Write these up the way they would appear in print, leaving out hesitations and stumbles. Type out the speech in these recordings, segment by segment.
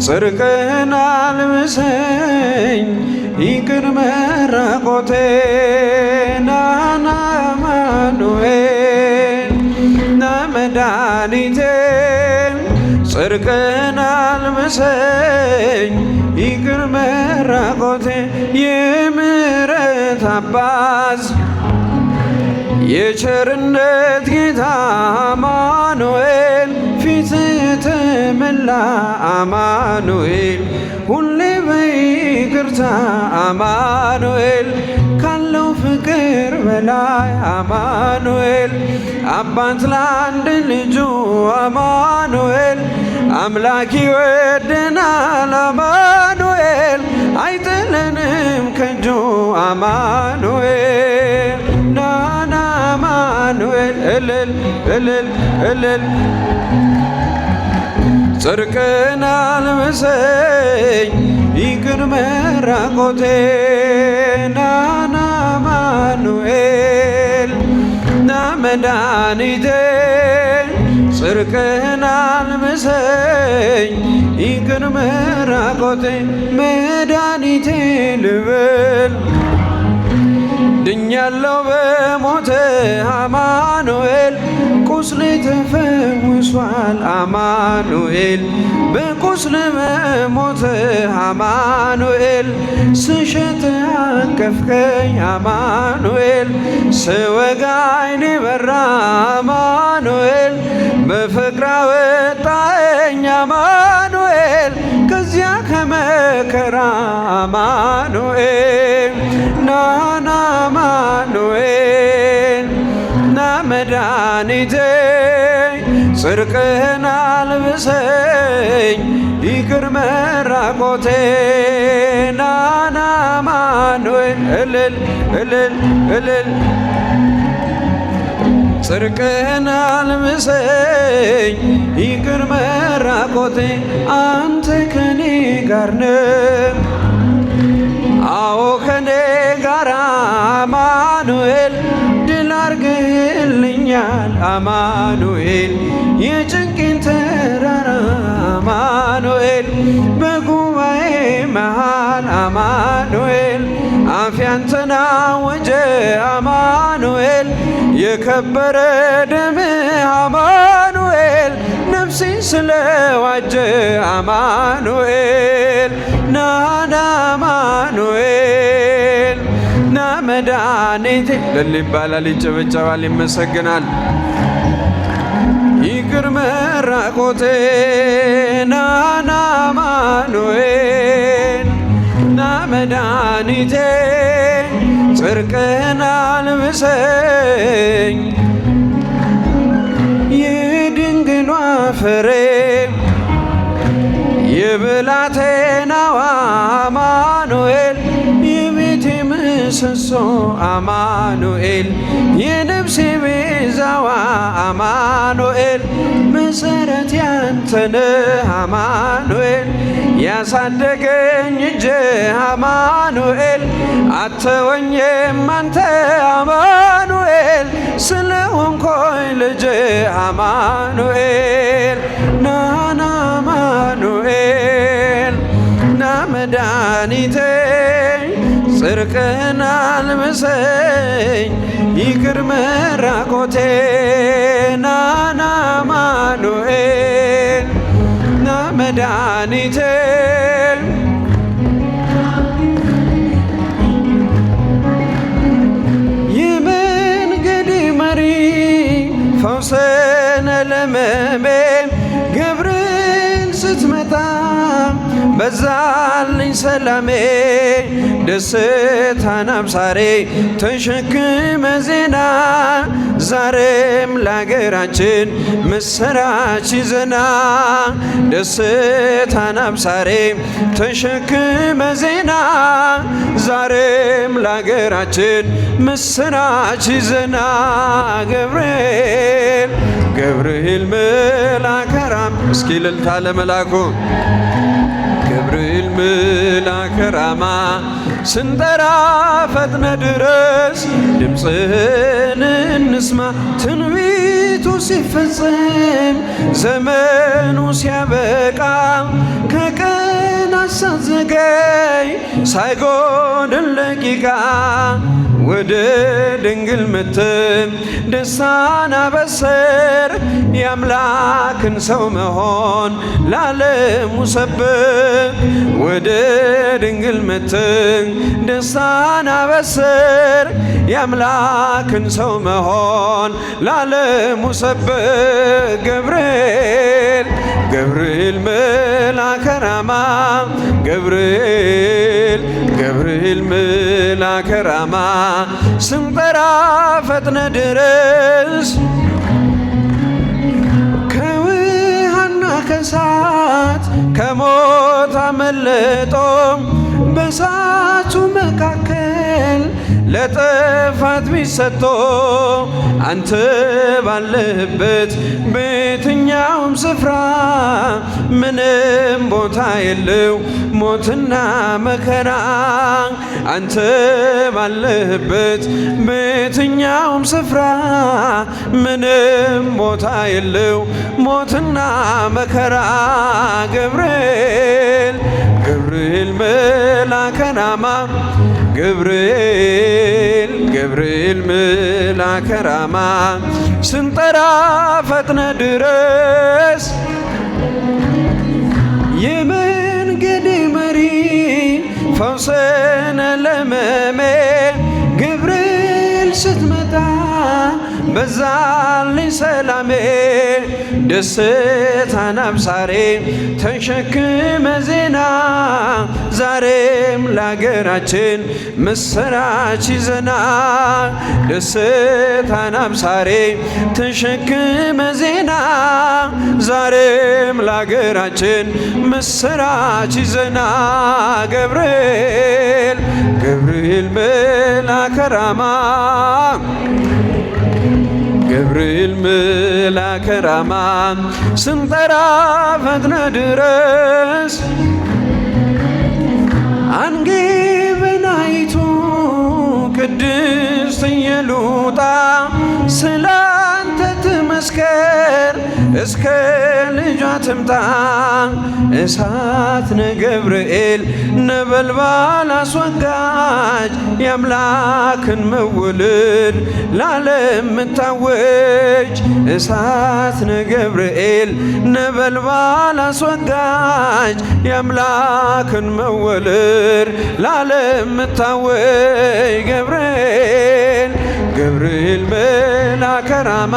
ጽድቅን አልብሰኝ ይቅር መራቆቴን ናና አማኑኤል ና መድኃኒቴ ጽድቅን አልብሰኝ ይቅር መራቆቴ የምሕረት አባት የቸርነት ጌታ አማኑኤል ፊት ተመላ አማኑኤል ሁሌ በይቅርታ አማኑኤል ካለው ፍቅር በላይ አማኑኤል አባት ለአንድ ልጁ አማኑኤል አምላክ ይወደናል አማኑኤል አይጥለንም ከእጁ አማኑኤል ናና አማኑኤል እልል እልል እልል ጽድቅን አልብሰኝ ይቅር መራቆቴን ናና አማኑኤል ና መድኃኒቴ ጽድቅን አልብሰኝ ይቅር መራቆቴ መድኃኒቴ ልበል ድኛለው በሞተ አማኑኤል ቁስሌ ተፈውሷል አማኑኤል በቁስል በሞተ አማኑኤል ስሸት አቀፍከኝ አማኑኤል ስወጋ ዓይኔ በራ አማኑኤል በፍቅር አወጣኸኝ አማኑኤል ከዚያ ከመከራ አማኑኤል ናና አማኑኤል ና መድኃኒቴ ጽድቅን አልብሰኝ ይቅር መራቆቴን ናና አማኑኤል እልል እልል እልል ጽድቅን አልብሰኝ ይቅር መራቆቴ አንተ ከኔ ጋር ነህ አዎ ከኔ ጋር አማኑኤል ድል አርግልኛል አማኑኤል የጭንቄን ተራራ አማኑኤል በጉባኤ መሃል አማኑኤል አፌ አንተን አወጀ አማኑኤል የከበረ ደምህ አማኑኤል ነፍሴን ስለዋጀ አማኑኤል ናና አማኑኤል ና መድኃኒቴ ልል ይባላል፣ ይጨበጨባል፣ ይመሰግናል። ይቅር መራቆቴን ናና አማኑኤል ና መድኃኒቴ ጽድቅን አልብሰኝ የድንግሏ ፍሬ የብላቴናዋ አማኑኤል የቤቴ ምሰሶ አማኑኤል የነፍሴ ቤዛዋ አማኑኤል መሰረት ያንተነህ አማኑኤል ያሳደገኝ እጅ አማኑኤል አተወኝም አንተ አማኑኤል ስለሆንኮኝ ልጅ አማኑኤል ናና አማኑኤል ና መድኃኒቴ ጽድቅን አልብሰኝ ይቅር መራቆቴን ናና አማኑኤል ና መድኃኒቴ የመንገዴ መሪ ፈውስነ ለሕመሜ ገብርኤል ስትመጣ በዛልኝ ሰላሜ ደስታን አብሳሬ ተሸክመ ዜና ዛሬም ለአገራችን ምስራች ይዘና ደስታን አብሳሬ ተሸክመ ዜና ዛሬም ለአገራችን ምስራች ይዘና ገብርኤል ገብርኤል መልአከ ራማ እስኪ እልልታ ለመላኩ ገብርኤል መልአከ ራማ ስንጠራ ፈጥነ ድረስ ድምፅህን እንስማ ትንቢቱ ሲፈጸም ዘመኑ ሲያበቃ ሳይጎድል ደቂቃ ወደ ድንግል ምትም ደስታን አበሰር የአምላክን ሰው መሆን ለዓለሙ ሰብክ ወደ ድንግል ምትም ደስታን አበሰር የአምላክን ሰው መሆን ለዓለሙ ሰብክ ገብርኤል ገብርኤል መልአከ ራማ ገብርኤል ገብርኤል መልአከ ራማ ስንጠራ ፈጥነ ድረስ ከውሃና ከእሳት ከሞት አመለጦ በእሳቱ መካከል ለጥፋት ቢሰጥቶ አንተ ባለህበት በየትኛውም ስፍራ ምንም ቦታ የለው ሞትና መከራ አንተ ባለህበት በየትኛውም ስፍራ ምንም ቦታ የለው ሞትና መከራ ገብርኤል ገብርኤል መልአከ ራማ ገብርኤል ገብርኤል መልአከ ራማ ስንጠራ ፈጥነ ድረስ የመንገዴ መሪ ፈውስነ ለሕመሜ ገብርኤል ስትመጣ በዛልኝ ሰላሜ ደስታን አብሳሬ ተሸክመ ዜና ዛሬም ለአገራችን ምስራች ይዘና ደስታን አብሳሬ ተሸክመ ዜና ዛሬም ለአገራችን ምስራች ይዘና ገብርኤል ገብርኤል መልአከ ራማ ገብርኤል መልአከ ራማ ስንጠራ ፈጥነ ድረስ አንጌበናይቱ ቅድስት ኢየሉጣ ስላንተ ትመስከር እስከ ልጇ ትምጣ እሳት ነገብርኤል ነበልባል አስወጋጅ የአምላክን መወለድ ለዓለም ምታወጅ እሳት ነገብርኤል ነበልባል አስወጋጅ የአምላክን መወለድ ለዓለም ምታወጅ ገብርኤል ገብርኤል መልአከ ራማ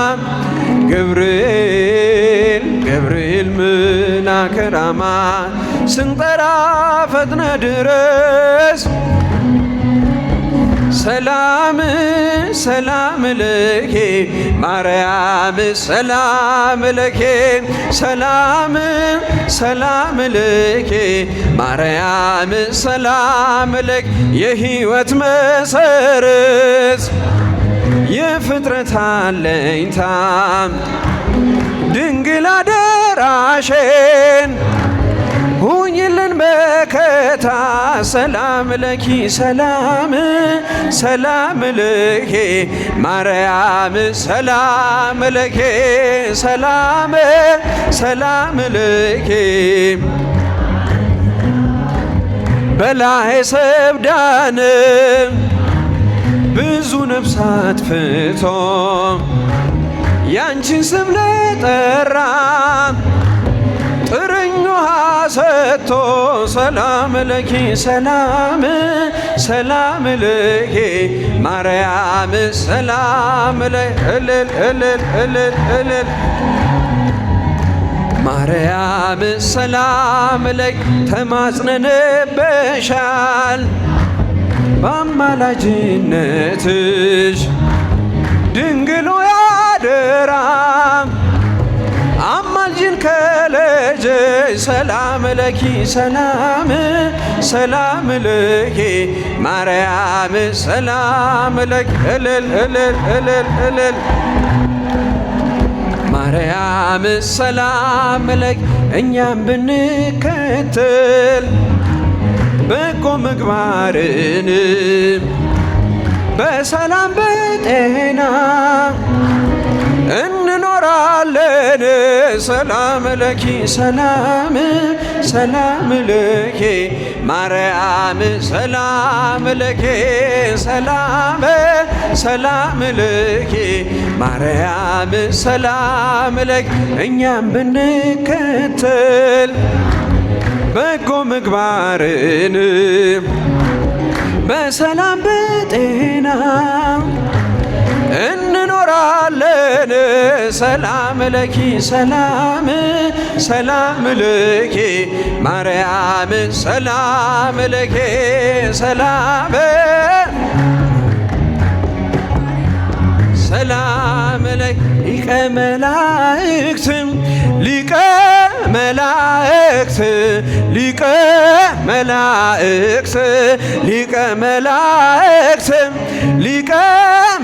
ገብርኤል ገብርኤል መልአከ ራማ ስንጠራ ፈጥነ ድረስ ሰላም ሰላም ለኪ ማርያም ሰላም ለኪ ሰላም ሰላም ለኪ ማርያም ሰላም ለኪ የሕይወት መሰረት የፍጥረት አለኝታ ድንግል አደራሽን ሁኝልን መከታ ሰላም ለኪ ሰላም ሰላም ለኪ ማርያም ሰላም ለኪ ሰላም ሰላም ለኪ በላይ ሰብዳን ብዙ ነፍሳት ፍቶ ያንቺን ስም ለጠራ ጥርኝ ውሃ ሰጥቶ ሰላም ለኪ ሰላም ሰላም ለኪ ማርያም ሰላም ለኪ እልል እልል እልል እልል ማርያም ሰላም ለኪ ተማጽነንብሻል በአማላጅነትሽ ድንግል ሆይ አደራ አማልጅን ከልጅሽ ሰላም ለኪ ሰላም ሰላም ለኪ ማርያም ሰላም ለኪ እልል እልል እልል እልል ማርያም ሰላም ለኪ እኛም ብንከተል በጎ ምግባርን በሰላም በጤና እንኖራ እንኖራለን። ሰላም ለኪ ሰላም ሰላም ለኪ ማርያም ሰላም ለኪ ሰላም ሰላም ለኪ ማርያም ሰላም ለኪ እኛም ብንከተል በጎ ምግባርን በሰላም በጤና እንኖራለን። ሰላም ለኪ ሰላም ሰላም ለኪ ማርያም ሰላም ለኪ ሰላም ሰላም ለኪ ሊቀ መላእክት ሊቀ መላእክት ሊቀ መላእክት ሊቀ መላእክት ሊቀ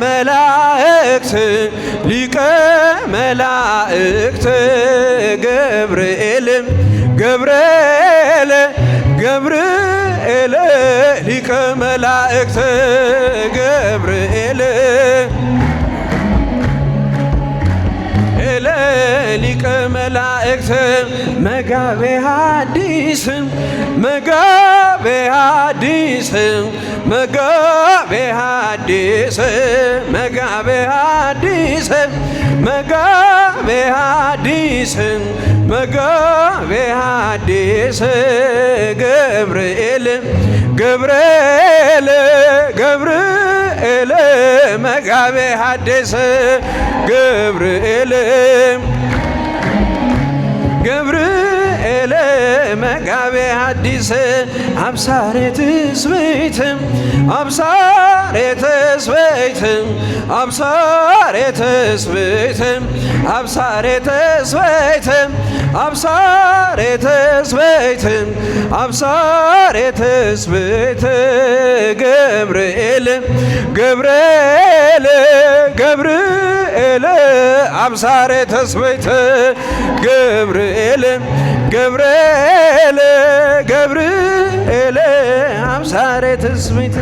መላእክት ሊቀ መላእክት ገብርኤል ገብርኤል ገብርኤል ሊቀ መላእክት ገብርኤል ሊቀ መላእክት መጋቤ ሐዲስ መጋቤ ሐዲስ መጋቤ ሐዲስ መጋቤ ሐዲስ መጋቤ ሐዲስ መጋቤ ሐዲስ ገብርኤል ገብርኤል ገብርኤል መጋቤ ሐዲስ ገብርኤል ገብርኤል መጋቤ ሐዲስ አብሳሬ ትስብእት አብሳሬ ትስብእት አብሳሬ ትስብእት አብሳሬ ትስብእት አብሳሬ ትስብእት አብሳሬ ትስብእት ገብርኤል ገብርኤል ገብርኤል አብሳሬ ትስብእት ገብርኤል ገብርኤል ገብርኤል አብሳሬ ትስብእት